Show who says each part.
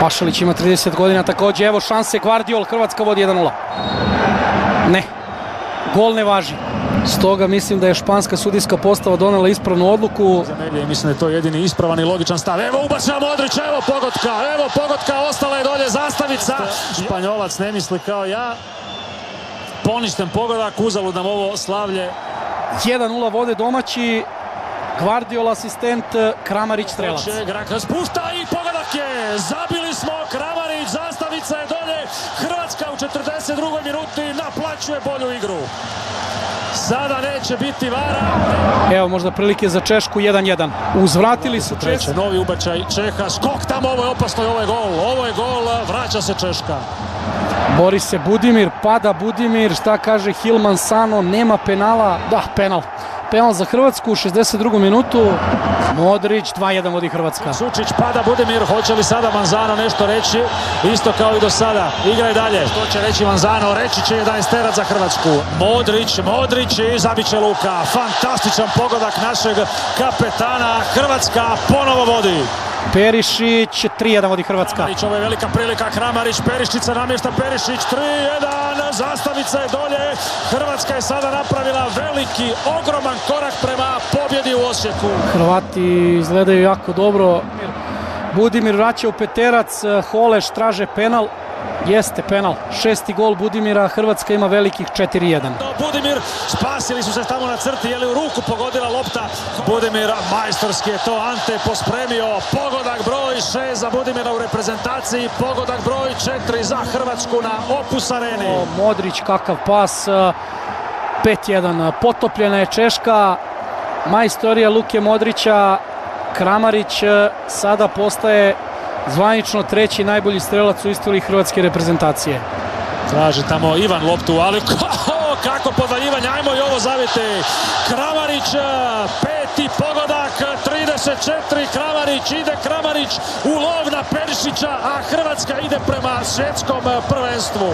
Speaker 1: Pašalić ima 30 godina također, evo šanse Gvardiol, Hrvatska vodi 1-0. Ne, gol ne važi. Stoga mislim da je španska sudijska postava donela ispravnu odluku.
Speaker 2: Mislim da je to jedini ispravan i logičan stav. Evo ubača Modrić, evo pogotka, ostala je dolje zastavica. Španjolac ne misli kao ja. Poništen pogodak, uzalud nam ovo slavlje.
Speaker 1: 1-0 vode domaći. Gvardiol asistent, Kramarić strelac.
Speaker 2: Spušta i pogodak je! Zabili smo, Kramarić, zastavica je dolje. Hrvatska u 42. minuti naplaćuje bolju igru. Sada neće biti vara.
Speaker 1: Evo možda prilike za Češku, 1-1. Uzvratili su Češku.
Speaker 2: Novi ubačaj Čeha, skok tamo, ovo je opasno i ovo je gol, vraća se Češka.
Speaker 1: Bori se Budimir, pada Budimir, šta kaže Hilman Sano, nema penala, da, penal. Penal za Hrvatsku u 62. minutu. Modrić, 2-1 vodi Hrvatska.
Speaker 2: Sučić, pada Budimir, hoće li sada Manzano nešto reći? Isto kao i do sada, igraj dalje. Što će reći Manzano? Reći će 11-terac za Hrvatsku. Modrić i zabit će Luka. Fantastičan pogodak našeg kapetana. Hrvatska ponovo vodi.
Speaker 1: Perišić, 3-1 vodi Hrvatska.
Speaker 2: Kramarić, ovo je velika prilika, Kramarić, Perišića namješta, Perišić, 3-1, zastavica je dolje. Hrvatska je sada napravila veliki, ogroman korak prema pobjedi u Osijeku.
Speaker 1: Hrvati izgledaju jako dobro. Budimir vraća u peterac, Holeš traže penal. Jeste penal, 6. gol Budimira, Hrvatska ima velikih 4-1.
Speaker 2: Budimir, spasili su se tamo na crti, je li u ruku pogodila lopta. Budimir, majstorski je to Ante pospremio, pogodak broj 6 za Budimira u reprezentaciji, pogodak broj 4 za Hrvatsku na Opus Areni.
Speaker 1: Modrić, kakav pas, 5-1, potopljena je Češka, majstorija Luke Modrića, Kramarić sada postaje zvanično treći najbolji strelac u istoriji hrvatske reprezentacije.
Speaker 2: Traži tamo Ivan loptu, ali kako podvaljivanje, ajmo i ovo zaviti. Kramarić, 5. pogodak, 34, Kramarić, u lov na Perišića, a Hrvatska ide prema svjetskom prvenstvu.